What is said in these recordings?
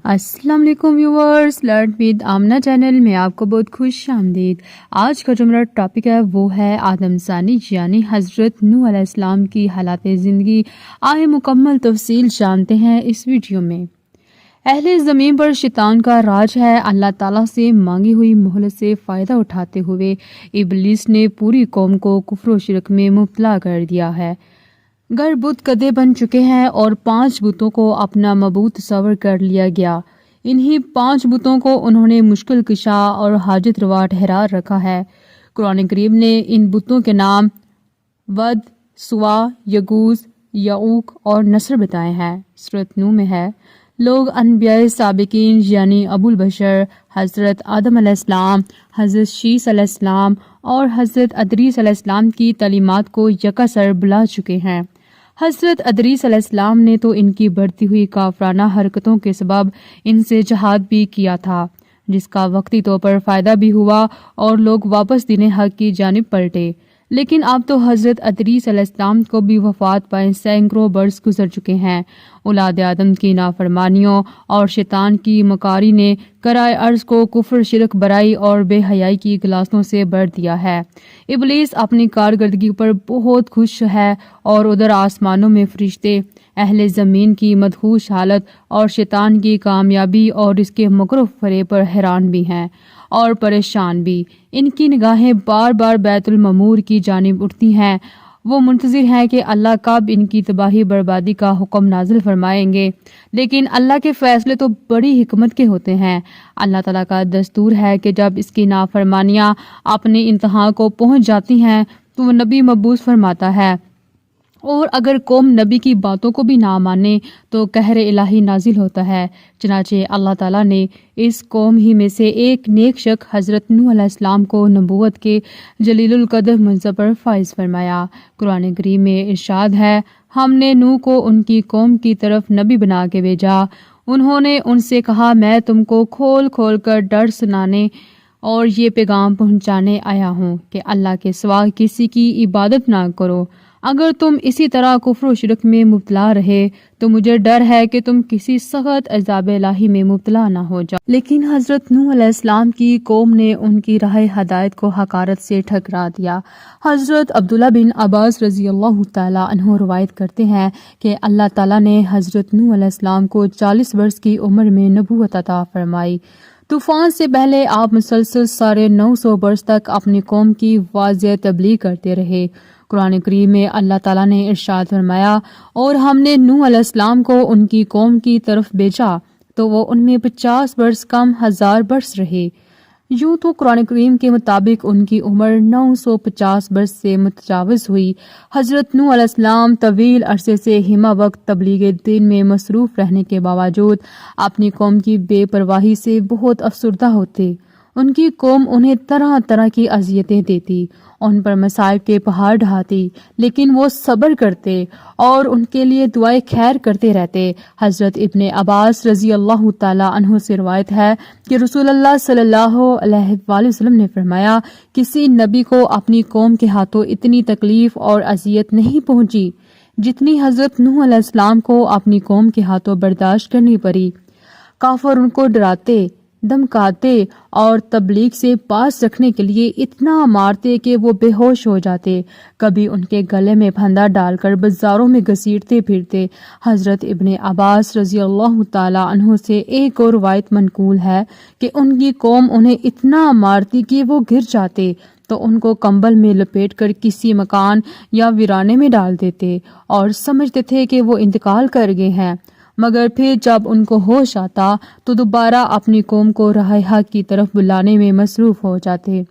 السلام علیکم viewers, learn with Amna channel میں آپ کو بہت خوش آمدید۔ آج کا جو میرا ٹاپک ہے وہ ہے آدم ثانی یعنی حضرت نوح علیہ السلام کی حالات زندگی۔ آئے مکمل تفصیل جانتے ہیں اس ویڈیو میں۔ اہل زمین پر شیطان کا راج ہے۔ اللہ تعالیٰ سے مانگی ہوئی مہلت سے فائدہ اٹھاتے ہوئے ابلیس نے پوری قوم کو کفر و شرک میں مبتلا کر دیا ہے۔ گر بت گدھے بن چکے ہیں اور 5 بتوں کو اپنا معبود تصور کر لیا گیا۔ انہی 5 بتوں کو انہوں نے مشکل کشا اور حاجت روا ٹھہرا رکھا ہے۔ قرآن کریم نے ان بتوں کے نام ود، سوا، یغوث، یعوق اور نصر بتائے ہیں۔ سورۃ نوح میں ہے لوگ انبیاء سابقین یعنی ابو البشر حضرت آدم علیہ السلام، حضرت شیث علیہ السلام اور حضرت ادریس علیہ السلام کی تعلیمات کو یکسر بلا چکے ہیں۔ حضرت ادریس علیہ السلام نے تو ان کی بڑھتی ہوئی کافرانہ حرکتوں کے سبب ان سے جہاد بھی کیا تھا، جس کا وقتی طور پر فائدہ بھی ہوا اور لوگ واپس دین حق کی جانب پلٹے۔ لیکن اب تو حضرت ادریس علیہ السلام کو بھی وفات پائے سینکڑوں برس گزر چکے ہیں۔ اولاد آدم کی نافرمانیوں اور شیطان کی مکاری نے کرائے ارض کو کفر، شرک، برائی اور بے حیائی کی گلاسوں سے بھر دیا ہے۔ ابلیس اپنی کارکردگی پر بہت خوش ہے اور ادھر آسمانوں میں فرشتے اہل زمین کی مدہوش حالت اور شیطان کی کامیابی اور اس کے مکر و فریب پر حیران بھی ہیں اور پریشان بھی۔ ان کی نگاہیں بار بار بیت المعمور کی جانب اٹھتی ہیں۔ وہ منتظر ہیں کہ اللہ کب ان کی تباہی بربادی کا حکم نازل فرمائیں گے، لیکن اللہ کے فیصلے تو بڑی حکمت کے ہوتے ہیں۔ اللہ تعالیٰ کا دستور ہے کہ جب اس کی نافرمانیاں اپنے انتہا کو پہنچ جاتی ہیں تو وہ نبی مبعوث فرماتا ہے، اور اگر قوم نبی کی باتوں کو بھی نہ مانے تو قہر الہی نازل ہوتا ہے۔ چنانچہ اللہ تعالیٰ نے اس قوم ہی میں سے ایک نیک شخص حضرت نوح علیہ السلام کو نبوت کے جلیل القدر منصب پر فائز فرمایا۔ قرآن کریم میں ارشاد ہے، ہم نے نوح کو ان کی قوم کی طرف نبی بنا کے بھیجا۔ انہوں نے ان سے کہا، میں تم کو کھول کھول کر ڈر سنانے اور یہ پیغام پہنچانے آیا ہوں کہ اللہ کے سوا کسی کی عبادت نہ کرو۔ اگر تم اسی طرح کفر و شرک میں مبتلا رہے تو مجھے ڈر ہے کہ تم کسی سخت عذاب الہی میں مبتلا نہ ہو جاؤ۔ لیکن حضرت نوح علیہ السلام کی قوم نے ان کی راہ ہدایت کو حقارت سے ٹھکرا دیا۔ حضرت عبداللہ بن عباس رضی اللہ تعالیٰ عنہ روایت کرتے ہیں کہ اللہ تعالیٰ نے حضرت نوح علیہ السلام کو 40 برس کی عمر میں نبوت عطا فرمائی۔ طوفان سے پہلے آپ مسلسل 950 برس تک اپنی قوم کی واضح تبلیغ کرتے رہے۔ قرآن کریم میں اللہ تعالیٰ نے ارشاد فرمایا، اور ہم نے نوح علیہ السلام کو ان کی قوم کی طرف بھیجا تو وہ ان میں 50 برس کم 1000 برس رہے۔ یوں تو قرآن کریم کے مطابق ان کی عمر 950 برس سے متجاوز ہوئی۔ حضرت نوح علیہ السلام طویل عرصے سے ہمہ وقت تبلیغ دین میں مصروف رہنے کے باوجود اپنی قوم کی بے پرواہی سے بہت افسردہ ہوتے۔ ان کی قوم انہیں طرح طرح کی اذیتیں دیتی، ان پر مصائب کے پہاڑ ڈھاتی، لیکن وہ صبر کرتے اور ان کے لیے دعائیں خیر کرتے رہتے۔ حضرت ابن عباس رضی اللہ تعالیٰ عنہ سے روایت ہے کہ رسول اللہ صلی اللہ علیہ وآلہ وسلم نے فرمایا، کسی نبی کو اپنی قوم کے ہاتھوں اتنی تکلیف اور اذیت نہیں پہنچی جتنی حضرت نوح علیہ السلام کو اپنی قوم کے ہاتھوں برداشت کرنی پڑی۔ کافر ان کو ڈراتے، دھمکاتے اور تبلیغ سے پاس رکھنے کے لیے اتنا مارتے کہ وہ بے ہوش ہو جاتے، کبھی ان کے گلے میں پھندا ڈال کر بازاروں میں گھسیٹتے پھرتے۔ حضرت ابن عباس رضی اللہ تعالیٰ عنہ سے ایک اور روایت منقول ہے کہ ان کی قوم انہیں اتنا مارتی کہ وہ گر جاتے تو ان کو کمبل میں لپیٹ کر کسی مکان یا ویرانے میں ڈال دیتے اور سمجھتے تھے کہ وہ انتقال کر گئے ہیں، مگر پھر جب ان کو ہوش آتا تو دوبارہ اپنی قوم کو راہ حق کی طرف بلانے میں مصروف ہو جاتے۔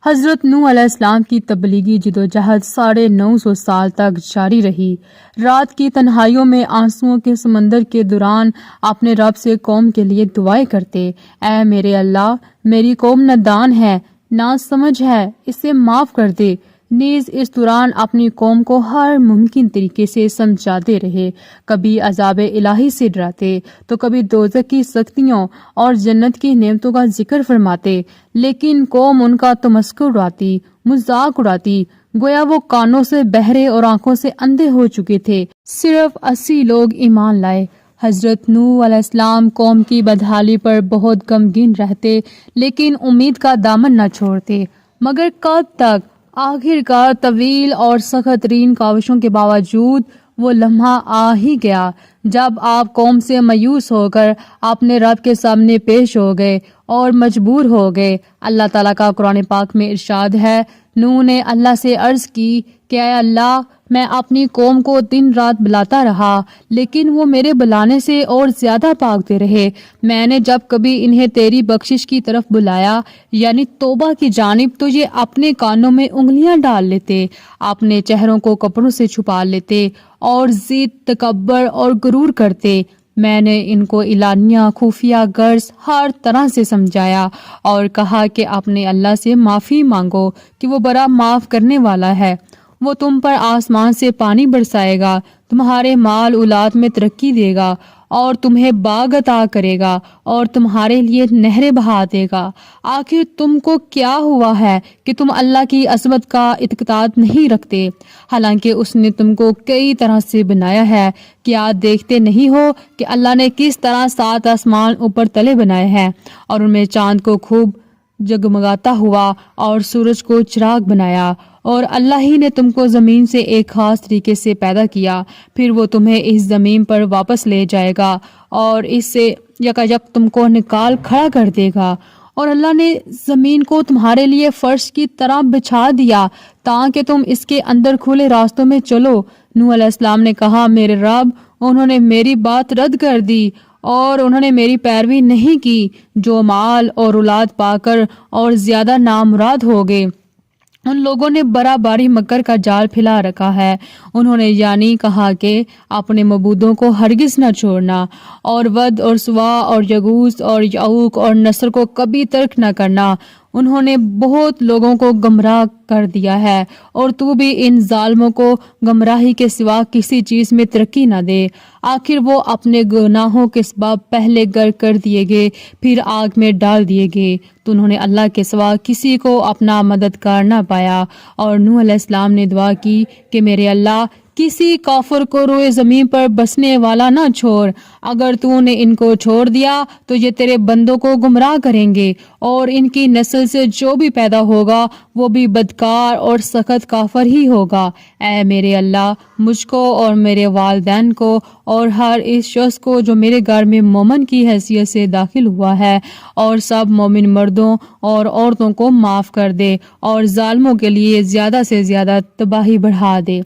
حضرت نوح علیہ السلام کی تبلیغی جدوجہد 950 سال تک جاری رہی۔ رات کی تنہائیوں میں آنسوؤں کے سمندر کے دوران اپنے رب سے قوم کے لیے دعائیں کرتے، اے میرے اللہ، میری قوم نادان ہے، نا سمجھ ہے، اسے معاف کر دے۔ نیز اس دوران اپنی قوم کو ہر ممکن طریقے سے سمجھاتے رہے، کبھی عذاب الہی سے ڈراتے تو کبھی دوزخ کی سختیوں اور جنت کی نعمتوں کا ذکر فرماتے، لیکن قوم ان کا تمسخر اڑاتی، مذاق اڑاتی، گویا وہ کانوں سے بہرے اور آنکھوں سے اندھے ہو چکے تھے۔ صرف 80 لوگ ایمان لائے۔ حضرت نوح علیہ السلام قوم کی بدحالی پر بہت غمگین رہتے، لیکن امید کا دامن نہ چھوڑتے۔ مگر کب تک؟ آخر کار طویل اور سخت ترین کاوشوں کے باوجود وہ لمحہ آ ہی گیا جب آپ قوم سے مایوس ہو کر اپنے رب کے سامنے پیش ہو گئے اور مجبور ہو گئے۔ اللہ تعالیٰ کا قرآن پاک میں ارشاد ہے، نوح نے اللہ سے عرض کی کہ اے اللہ، میں اپنی قوم کو دن رات بلاتا رہا، لیکن وہ میرے بلانے سے اور زیادہ بھاگتے رہے۔ میں نے جب کبھی انہیں تیری بخشش کی طرف بلایا، یعنی توبہ کی جانب، تو یہ اپنے کانوں میں انگلیاں ڈال لیتے، اپنے چہروں کو کپڑوں سے چھپا لیتے اور ضد، تکبر اور غرور کرتے۔ میں نے ان کو اعلانیہ، خفیہ، غرض ہر طرح سے سمجھایا اور کہا کہ اپنے اللہ سے معافی مانگو کہ وہ بڑا معاف کرنے والا ہے۔ وہ تم پر آسمان سے پانی برسائے گا، تمہارے مال اولاد میں ترقی دے گا اور تمہیں باغ عطا کرے گا اور تمہارے لیے نہریں بہا دے گا۔ آخر تم کو کیا ہوا ہے کہ تم اللہ کی عظمت کا اعتقاد نہیں رکھتے، حالانکہ اس نے تم کو کئی طرح سے بنایا ہے۔ کیا دیکھتے نہیں ہو کہ اللہ نے کس طرح 7 آسمان اوپر تلے بنائے ہیں اور ان میں چاند کو خوب جگمگاتا ہوا اور سورج کو چراغ بنایا، اور اللہ ہی نے تم کو زمین سے ایک خاص طریقے سے پیدا کیا، پھر وہ تمہیں اس زمین پر واپس لے جائے گا اور اس سے یکایک تم کو نکال کھڑا کر دے گا۔ اور اللہ نے زمین کو تمہارے لیے فرش کی طرح بچھا دیا تاکہ تم اس کے اندر کھلے راستوں میں چلو۔ نوح علیہ السلام نے کہا، میرے رب، انہوں نے میری بات رد کر دی اور انہوں نے میری پیروی نہیں کی، جو مال اور اولاد پا کر اور زیادہ نامراد ہو گئے۔ ان لوگوں نے بڑا باری مکر کا جال پھیلا رکھا ہے۔ انہوں نے یعنی کہا کہ اپنے معبودوں کو ہرگز نہ چھوڑنا، اور ود اور سوا اور یغوث اور یعوق اور نصر کو کبھی ترک نہ کرنا۔ انہوں نے بہت لوگوں کو گمراہ کر دیا ہے، اور تو بھی ان ظالموں کو گمراہی کے سوا کسی چیز میں ترقی نہ دے۔ آخر وہ اپنے گناہوں کے سبب پہلے غرق کر دیے گئے، پھر آگ میں ڈال دیے گئے، تو انہوں نے اللہ کے سوا کسی کو اپنا مددگار نہ پایا۔ اور نوح علیہ السلام نے دعا کی کہ میرے اللہ، کسی کافر کو روئے زمین پر بسنے والا نہ چھوڑ۔ اگر تو نے ان کو چھوڑ دیا تو یہ تیرے بندوں کو گمراہ کریں گے، اور ان کی نسل سے جو بھی پیدا ہوگا وہ بھی بدکار اور سخت کافر ہی ہوگا۔ اے میرے اللہ، مجھ کو اور میرے والدین کو اور ہر اس شخص کو جو میرے گھر میں مومن کی حیثیت سے داخل ہوا ہے، اور سب مومن مردوں اور عورتوں کو معاف کر دے، اور ظالموں کے لیے زیادہ سے زیادہ تباہی بڑھا دے۔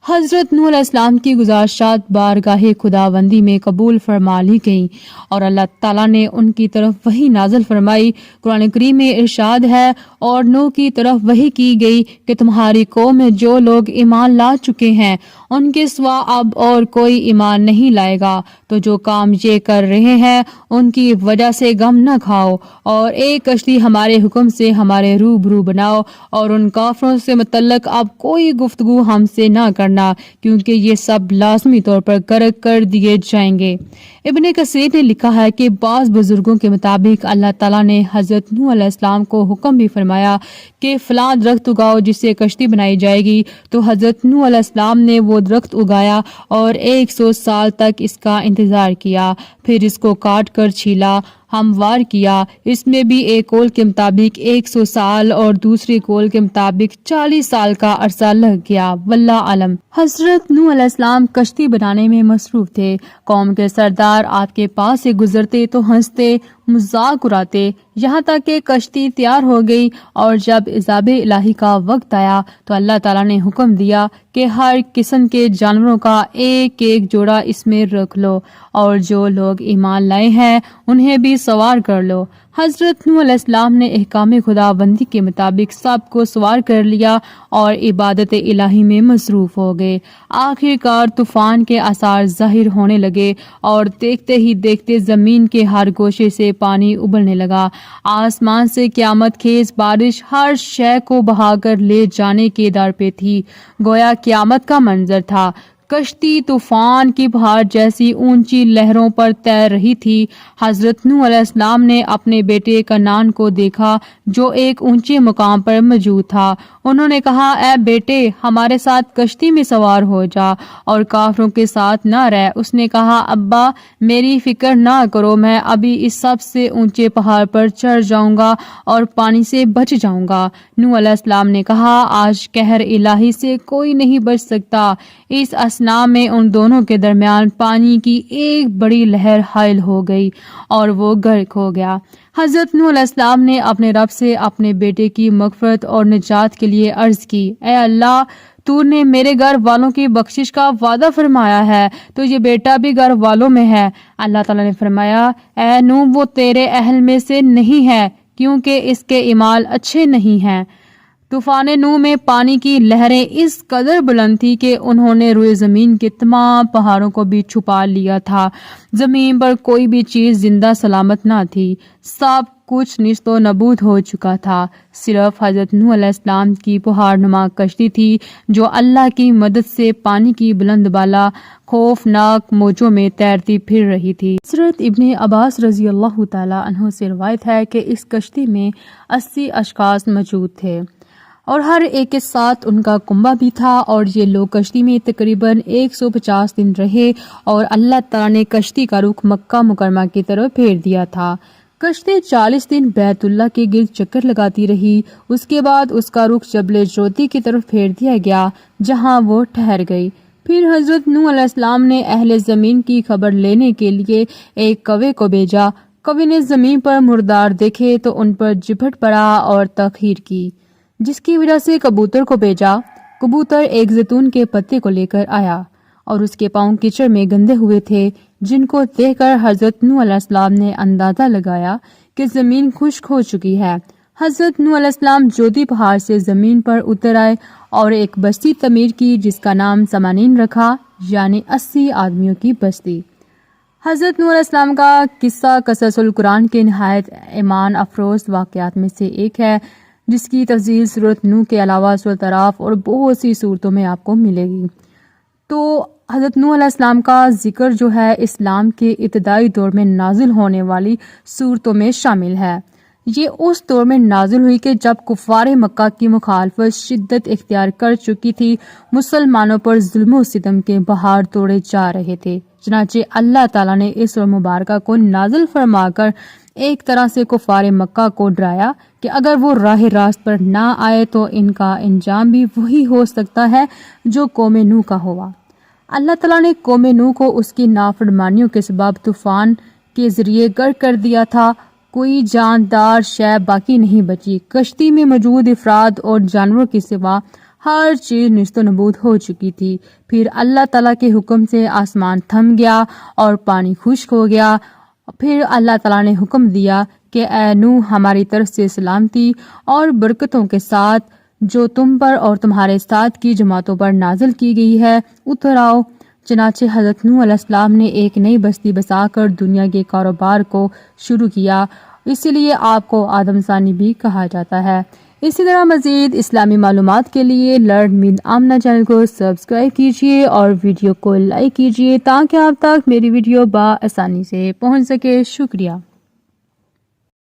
حضرت نوح علیہ السلام کی گزارشات بارگاہ خداوندی میں قبول فرما لی گئیں، اور اللہ تعالیٰ نے ان کی طرف وحی نازل فرمائی۔ قرآن کریم میں ارشاد ہے، اور نوح کی طرف وحی کی گئی کہ تمہاری قوم میں جو لوگ ایمان لا چکے ہیں ان کے سوا اب اور کوئی ایمان نہیں لائے گا، تو جو کام یہ کر رہے ہیں ان کی وجہ سے غم نہ کھاؤ، اور ایک کشتی ہمارے حکم سے ہمارے روبرو بناؤ، اور ان کافروں سے متعلق اب کوئی گفتگو ہم سے نہ کرنا، کیونکہ یہ سب لازمی طور پر غرق کر دیے جائیں گے۔ ابن کثیر نے لکھا ہے کہ بعض بزرگوں کے مطابق اللہ تعالیٰ نے حضرت نوح علیہ السلام کو حکم بھی فرمایا کہ فلاں درخت اگاؤ جس سے کشتی بنائی جائے گی، تو حضرت نوح علیہ السلام نے وہ درخت اگایا اور 100 سال تک اس کا انتظار کیا، پھر اس کو کاٹ کر چھیلا، ہموار کیا۔ اس میں بھی ایک قول کے مطابق 100 سال اور دوسری قول کے مطابق 40 سال کا عرصہ لگ گیا، واللہ عالم۔ حضرت نوح علیہ السلام کشتی بنانے میں مصروف تھے۔ قوم کے سردار آپ کے پاس سے گزرتے تو ہنستے، مذاق اڑاتے، یہاں تک کہ کشتی تیار ہو گئی، اور جب عذاب الہی کا وقت آیا تو اللہ تعالیٰ نے حکم دیا کہ ہر قسم کے جانوروں کا ایک ایک جوڑا اس میں رکھ لو، اور جو لوگ ایمان لائے ہیں انہیں بھی سوار کر لو۔ حضرت نوح علیہ السلام نے احکام خداوندی کے مطابق سب کو سوار کر لیا اور عبادت الہی میں مصروف ہو گئے۔ آخر کار طوفان کے آثار ظاہر ہونے لگے، اور دیکھتے ہی دیکھتے زمین کے ہر گوشے سے پانی ابلنے لگا۔ آسمان سے قیامت خیز بارش ہر شے کو بہا کر لے جانے کے در پہ تھی، گویا قیامت کا منظر تھا۔ کشتی طوفان کی پہاڑ جیسی اونچی لہروں پر تیر رہی تھی۔ حضرت نوح علیہ السلام نے اپنے بیٹے کنعان کو دیکھا جو ایک اونچے مقام پر موجود تھا۔ انہوں نے کہا اے بیٹے ہمارے ساتھ کشتی میں سوار ہو جا اور کافروں کے ساتھ نہ رہ۔ اس نے کہا ابا میری فکر نہ کرو، میں ابھی اس سب سے اونچے پہاڑ پر چڑھ جاؤں گا اور پانی سے بچ جاؤں گا۔ نوح علیہ السلام نے کہا آج قہر الہی سے کوئی نہیں بچ سکتا۔ اس اثناء میں ان دونوں کے درمیان پانی کی ایک بڑی لہر حائل ہو گئی اور وہ غرق ہو گیا۔ حضرت نوح علیہ السلام نے اپنے رب سے اپنے بیٹے کی مغفرت اور نجات کے لیے عرض کی اے اللہ تو نے میرے گھر والوں کی بخشش کا وعدہ فرمایا ہے تو یہ بیٹا بھی گھر والوں میں ہے۔ اللہ تعالیٰ نے فرمایا اے نوح وہ تیرے اہل میں سے نہیں ہے کیونکہ اس کے اعمال اچھے نہیں ہیں۔ طوفان نوح میں پانی کی لہریں اس قدر بلند تھی کہ انہوں نے روئے زمین کے تمام پہاڑوں کو بھی چھپا لیا تھا۔ زمین پر کوئی بھی چیز زندہ سلامت نہ تھی، سب کچھ نیست و نابود ہو چکا تھا۔ صرف حضرت نوح علیہ السلام کی پہاڑ نما کشتی تھی جو اللہ کی مدد سے پانی کی بلند بالا خوفناک موجوں میں تیرتی پھر رہی تھی۔ حضرت ابن عباس رضی اللہ تعالیٰ عنہ سے روایت ہے کہ اس کشتی میں 80 اشخاص موجود تھے اور ہر ایک کے ساتھ ان کا کنبہ بھی تھا، اور یہ لوگ کشتی میں تقریباً 150 دن رہے اور اللہ تعالیٰ نے کشتی کا رخ مکہ مکرمہ کی طرف پھیر دیا تھا۔ کشتی 40 دن بیت اللہ کے گرد چکر لگاتی رہی، اس کے بعد اس کا رخ جبل جوتی کی طرف پھیر دیا گیا جہاں وہ ٹھہر گئی۔ پھر حضرت نوح علیہ السلام نے اہل زمین کی خبر لینے کے لیے ایک کوے کو بھیجا۔ کوے نے زمین پر مردار دیکھے تو ان پر جھپٹ پڑا اور تاخیر کی، جس کی وجہ سے کبوتر کو بھیجا۔ کبوتر ایک زیتون کے پتے کو لے کر آیا اور اس کے پاؤں کیچڑ میں گندے ہوئے تھے، جن کو دیکھ کر حضرت نوح علیہ السلام نے اندازہ لگایا کہ زمین خشک ہو چکی ہے۔ حضرت نوح علیہ السلام جودی پہاڑ سے زمین پر اتر آئے اور ایک بستی تعمیر کی جس کا نام سمانین رکھا، یعنی 80 آدمیوں کی بستی۔ حضرت نوح علیہ السلام کا قصہ قصص القرآن کے نہایت ایمان افروز واقعات میں سے ایک ہے، جس کی تفصیل سورۃ نوح کے علاوہ سورۃ اعراف اور بہت سی صورتوں میں آپ کو ملے گی۔ تو حضرت نوح علیہ السلام کا ذکر جو ہے اسلام کے ابتدائی دور میں نازل ہونے والی صورتوں میں شامل ہے۔ یہ اس دور میں نازل ہوئی کہ جب کفار مکہ کی مخالفت شدت اختیار کر چکی تھی، مسلمانوں پر ظلم و ستم کے پہاڑ توڑے جا رہے تھے۔ چنانچہ اللہ تعالیٰ نے اس سورہ مبارکہ کو نازل فرما کر ایک طرح سے کفار مکہ کو ڈرایا کہ اگر وہ راہ راست پر نہ آئے تو ان کا انجام بھی وہی ہو سکتا ہے جو قوم نوح کا ہوا۔ اللہ تعالیٰ نے قوم نوح کو اس کی نافرمانیوں کے سبب طوفان کے ذریعے غرق کر دیا تھا۔ کوئی جاندار شے باقی نہیں بچی۔ کشتی میں موجود افراد اور جانوروں کے سوا ہر چیز نیست و نابود ہو چکی تھی۔ پھر اللہ تعالیٰ کے حکم سے آسمان تھم گیا اور پانی خشک ہو گیا۔ پھر اللہ تعالیٰ نے حکم دیا کہ اے نوح ہماری طرف سے سلامتی اور برکتوں کے ساتھ جو تم پر اور تمہارے ساتھ کی جماعتوں پر نازل کی گئی ہے اتر آؤ۔ چنانچہ حضرت نوح علیہ السلام نے ایک نئی بستی بسا کر دنیا کے کاروبار کو شروع کیا، اسی لیے آپ کو آدم ثانی بھی کہا جاتا ہے۔ اسی طرح مزید اسلامی معلومات کے لیے لرن ود آمنہ چینل کو سبسکرائب کیجیے اور ویڈیو کو لائک کیجیے تاکہ آپ تک میری ویڈیو بآسانی سے پہنچ سکے۔ شکریہ۔